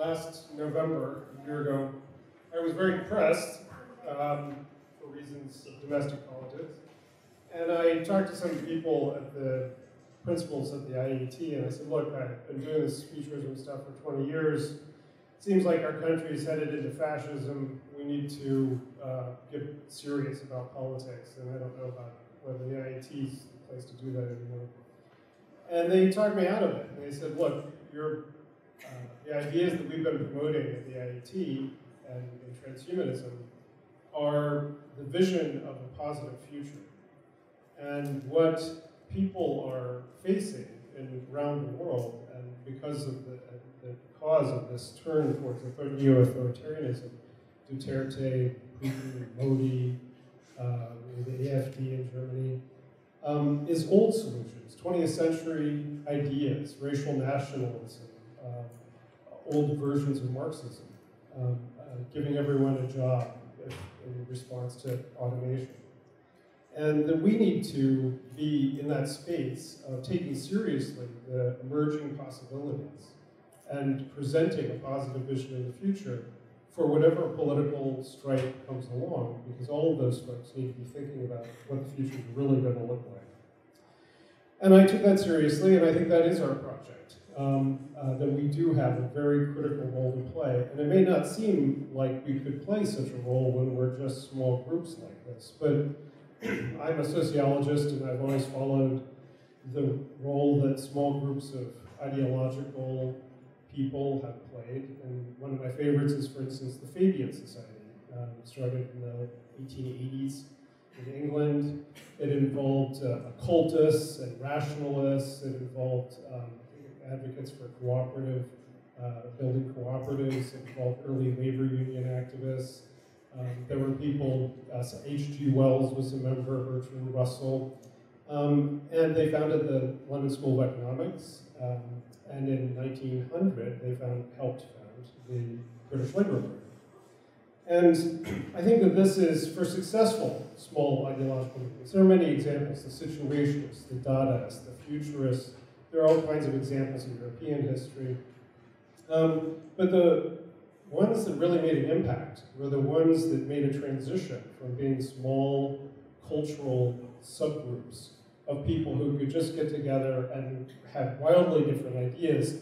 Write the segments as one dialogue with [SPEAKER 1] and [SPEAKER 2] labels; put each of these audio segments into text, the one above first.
[SPEAKER 1] last November, a year ago, I was very depressed for reasons of domestic politics. And I talked to some people at the principals at the IET, and I said, look, I've been doing this futurism stuff for 20 years. It seems like our country is headed into fascism. We need to get serious about politics, and I don't know about whether the IET is the place to do that anymore. And they talked me out of it. And they said, look, the ideas that we've been promoting at the IET and in transhumanism are the vision of a positive future. And what people are facing around the world, and because of the cause of this turn towards neo-authoritarianism, Duterte, Putin, Modi, the AfD in Germany, is old solutions, 20th century ideas, racial nationalism, old versions of Marxism, giving everyone a job in response to automation. And that we need to be in that space of taking seriously the emerging possibilities and presenting a positive vision of the future for whatever political stripe comes along, because all of those folks need to be thinking about what the future is really going to look like. And I took that seriously, and I think that is our project, that we do have a very critical role to play. And it may not seem like we could play such a role when we're just small groups like this, but I'm a sociologist, and I've always followed the role that small groups of ideological people have played. And one of my favorites is, for instance, the Fabian Society. Started in the 1880s in England. It involved occultists and rationalists. It involved advocates for cooperative, building cooperatives. It involved early labor union activists. There were people, H.G. Wells was a member, Bertrand Russell, and they founded the London School of Economics, and in 1900 they helped found the British Labour Party. And I think that this is, for successful small ideological movements, there are many examples, the situationists, the Dadaists, the futurists, there are all kinds of examples in European history. But the ones that really made an impact were the ones that made a transition from being small cultural subgroups of people who could just get together and have wildly different ideas,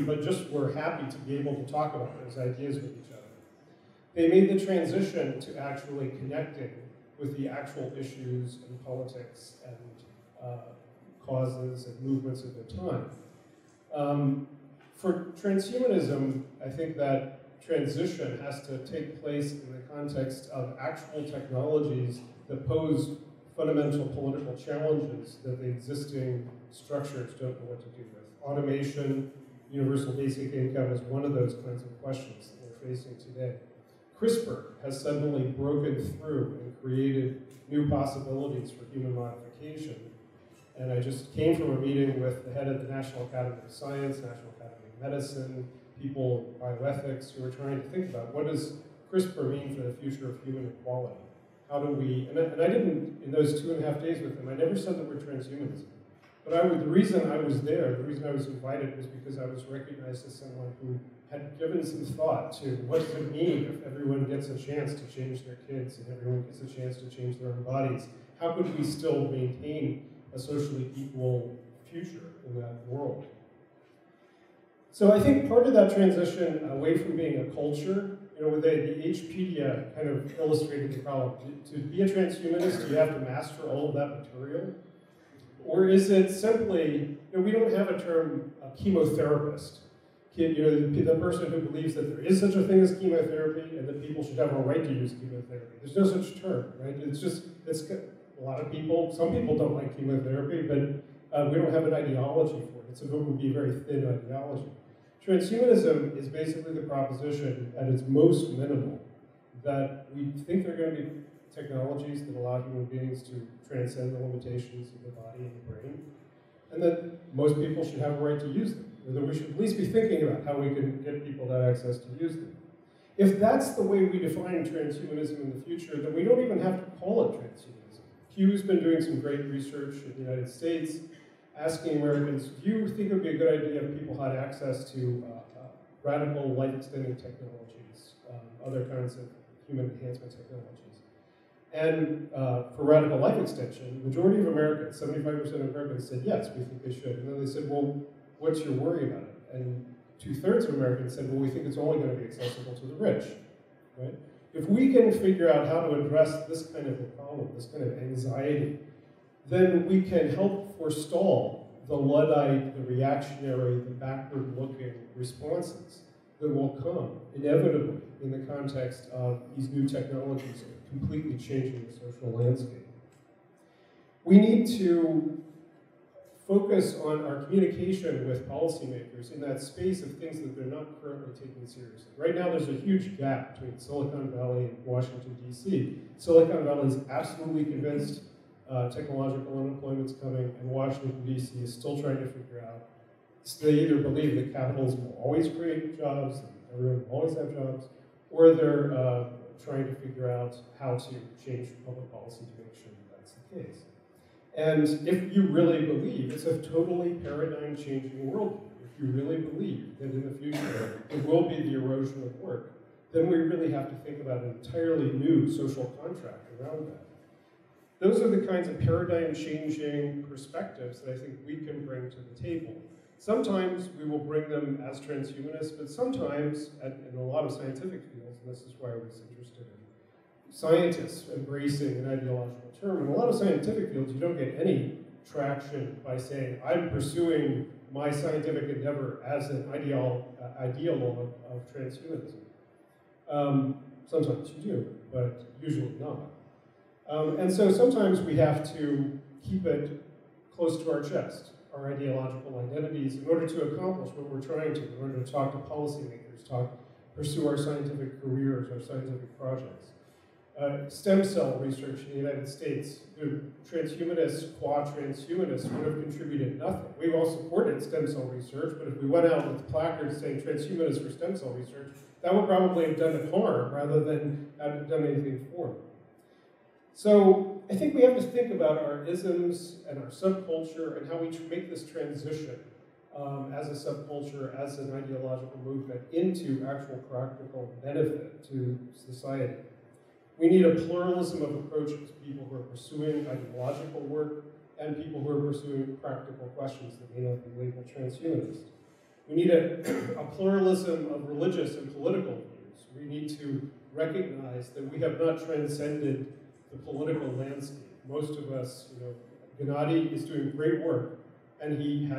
[SPEAKER 1] but just were happy to be able to talk about those ideas with each other. They made the transition to actually connecting with the actual issues and politics and causes and movements of their time. For transhumanism, I think that transition has to take place in the context of actual technologies that pose fundamental political challenges that the existing structures don't know what to do with. Automation, universal basic income is one of those kinds of questions that we're facing today. CRISPR has suddenly broken through and created new possibilities for human modification. And I just came from a meeting with the head of the National Academy of Science, National Academy of Medicine, people, bioethics, who are trying to think about what does CRISPR mean for the future of human equality? How do we, and I didn't, in those 2.5 days with them, I never said the word transhumanism. But the reason I was there, the reason I was invited was because I was recognized as someone who had given some thought to what does it mean if everyone gets a chance to change their kids and everyone gets a chance to change their own bodies? How could we still maintain a socially equal future in that world? So I think part of that transition away from being a culture, the Hpedia kind of illustrated the problem. To be a transhumanist, you have to master all of that material? Or is it simply, we don't have a term chemotherapist. The person who believes that there is such a thing as chemotherapy and that people should have a right to use chemotherapy. There's no such term, right? It's a lot of people, some people don't like chemotherapy, but we don't have an ideology for it. It would be a very thin ideology. Transhumanism is basically the proposition at its most minimal that we think there are going to be technologies that allow human beings to transcend the limitations of the body and the brain, and that most people should have a right to use them, or that we should at least be thinking about how we can get people that access to use them. If that's the way we define transhumanism in the future, then we don't even have to call it transhumanism. Hughes has been doing some great research in the United States, asking Americans, do you think it would be a good idea if people had access to radical life-extending technologies, other kinds of human enhancement technologies. And for radical life extension, the majority of Americans, 75% of Americans said, yes, we think they should. And then they said, well, what's your worry about it? And 2/3 of Americans said, well, we think it's only going to be accessible to the rich, right? If we can figure out how to address this kind of a problem, this kind of anxiety, then we can help forestall the Luddite, the reactionary, the backward-looking responses that will come inevitably in the context of these new technologies completely changing the social landscape. We need to focus on our communication with policymakers in that space of things that they're not currently taking seriously. Right now, there's a huge gap between Silicon Valley and Washington, D.C. Silicon Valley is absolutely convinced technological unemployment's coming, and Washington, D.C. is still trying to figure out. They either believe that capitalism will always create jobs, and everyone will always have jobs, or they're trying to figure out how to change public policy to make sure that that's the case. And if you really believe it's a totally paradigm-changing worldview, if you really believe that in the future it will be the erosion of work, then we really have to think about an entirely new social contract around that. Those are the kinds of paradigm-changing perspectives that I think we can bring to the table. Sometimes we will bring them as transhumanists, but sometimes, in a lot of scientific fields, and this is why I was interested in scientists embracing an ideological term, in a lot of scientific fields, you don't get any traction by saying, I'm pursuing my scientific endeavor as an ideologue of transhumanism. Sometimes you do, but usually not. And so sometimes we have to keep it close to our chest, our ideological identities, in order to accomplish what we're trying to, in order to talk to policymakers, pursue our scientific careers, our scientific projects. Stem cell research in the United States, the transhumanists, qua transhumanists, would have contributed nothing. We all supported stem cell research, but if we went out with placards saying transhumanists for stem cell research, that would probably have done it harm rather than have done anything for it. So I think we have to think about our isms and our subculture and how we make this transition as a subculture, as an ideological movement, into actual practical benefit to society. We need a pluralism of approaches, people who are pursuing ideological work and people who are pursuing practical questions that may not be labeled transhumanist. We need a pluralism of religious and political views. We need to recognize that we have not transcended the political landscape. Most of us, Gennady is doing great work, and he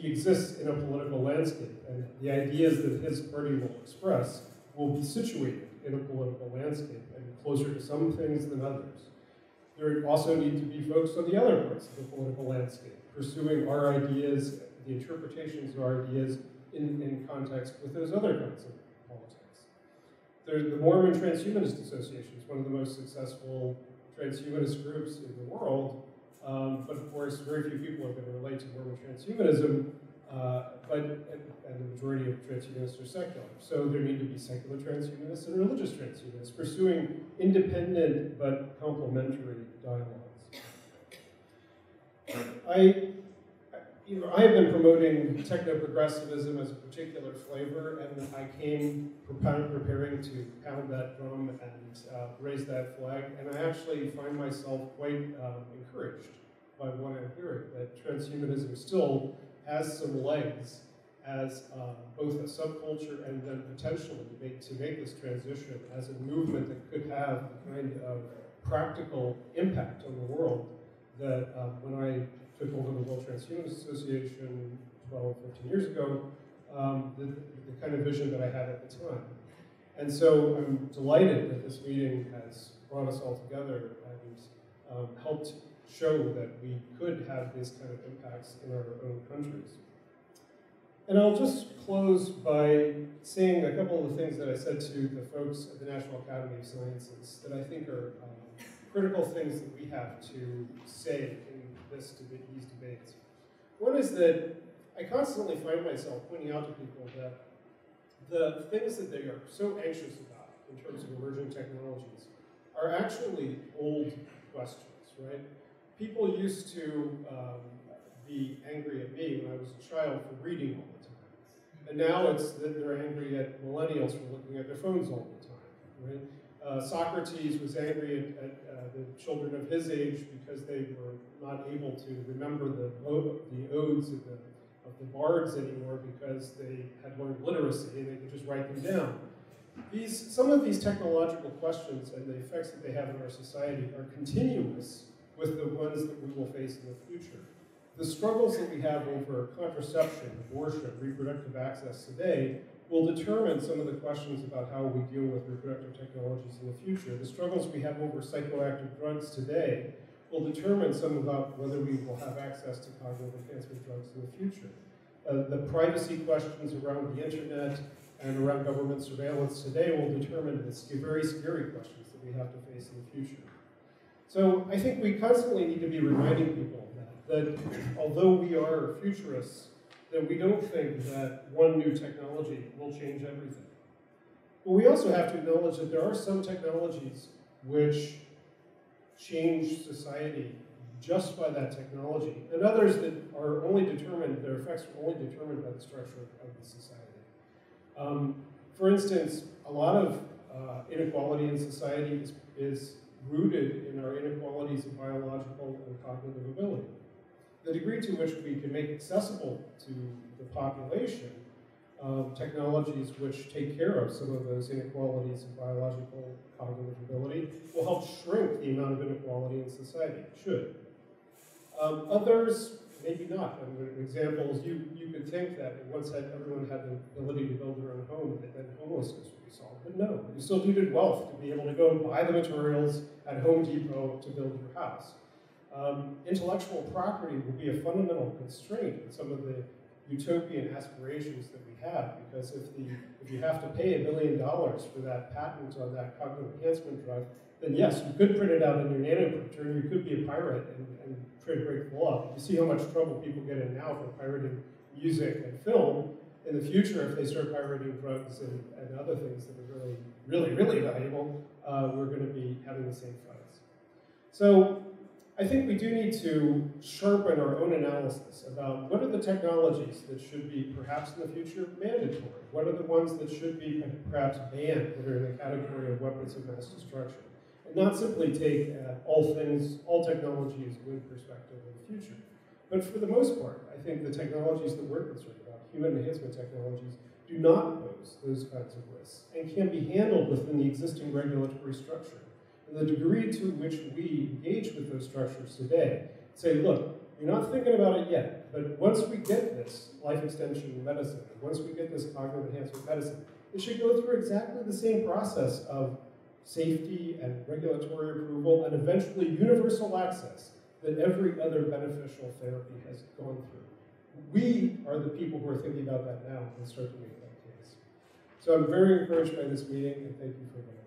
[SPEAKER 1] exists in a political landscape, and the ideas that his party will express will be situated in a political landscape and closer to some things than others. There also need to be folks on the other parts of the political landscape, pursuing our ideas, the interpretations of our ideas in context with those other kinds of politics. There's the Mormon Transhumanist Association is one of the most successful transhumanist groups in the world, but of course very few people are going to relate to Mormon transhumanism, and the majority of transhumanists are secular. So there need to be secular transhumanists and religious transhumanists pursuing independent but complementary dialogues. I have been promoting technoprogressivism as a particular flavor, and I came preparing to pound that drum and raise that flag, and I actually find myself quite encouraged by what I'm hearing, that transhumanism still has some legs as both a subculture and then potentially to make this transition as a movement that could have the kind of practical impact on the world that when I took over the World Transhumanist Association 12, 15 years ago, the kind of vision that I had at the time. And so I'm delighted that this meeting has brought us all together and helped show that we could have these kind of impacts in our own countries. And I'll just close by saying a couple of the things that I said to the folks at the National Academy of Sciences that I think are critical things that we have to say in these debates. One is that I constantly find myself pointing out to people that the things that they are so anxious about in terms of emerging technologies are actually old questions, right? People used to be angry at me when I was a child for reading all the time. And now it's that they're angry at millennials for looking at their phones all the time, right? Socrates was angry at the children of his age because they were not able to remember the odes of the bards anymore because they had learned literacy and they could just write them down. Some of these technological questions and the effects that they have in our society are continuous with the ones that we will face in the future. The struggles that we have over contraception, abortion, reproductive access today will determine some of the questions about how we deal with reproductive technologies in the future. The struggles we have over psychoactive drugs today will determine some about whether we will have access to cognitive enhancement drugs in the future. The privacy questions around the internet and around government surveillance today will determine the very scary questions that we have to face in the future. So I think we constantly need to be reminding people that although we are futurists, that we don't think that one new technology will change everything. But we also have to acknowledge that there are some technologies which change society just by that technology, and others that are only determined, their effects are only determined by the structure of the society. For instance, a lot of inequality in society is rooted in our inequalities of biological and cognitive ability. The degree to which we can make accessible to the population technologies which take care of some of those inequalities of biological cognitive ability will help shrink the amount of inequality in society. It should. Others, maybe not. I mean, examples, you could think that once everyone had the ability to build their own home, that then homelessness would be solved. But no, you still needed wealth to be able to go and buy the materials at Home Depot to build your house. Intellectual property will be a fundamental constraint in some of the utopian aspirations that we have, because if you have to pay $1 million for that patent on that cognitive enhancement drug, then yes, you could print it out in your nanoprinter, and you could be a pirate and try to break the law. You see how much trouble people get in now for pirating music and film. In the future, if they start pirating drugs and other things that are really, really, really valuable, we're going to be having the same fights. So I think we do need to sharpen our own analysis about what are the technologies that should be perhaps in the future mandatory? What are the ones that should be perhaps banned that are in the category of weapons of mass destruction? And not simply take all technology as good perspective in the future. But for the most part, I think the technologies that we're concerned about, human enhancement technologies, do not pose those kinds of risks and can be handled within the existing regulatory structure. And the degree to which we engage with those structures today, say, look, you're not thinking about it yet, but once we get this life extension medicine, once we get this cognitive enhancement medicine, it should go through exactly the same process of safety and regulatory approval and eventually universal access that every other beneficial therapy has gone through. We are the people who are thinking about that now and start to make that case. So I'm very encouraged by this meeting, and thank you for that.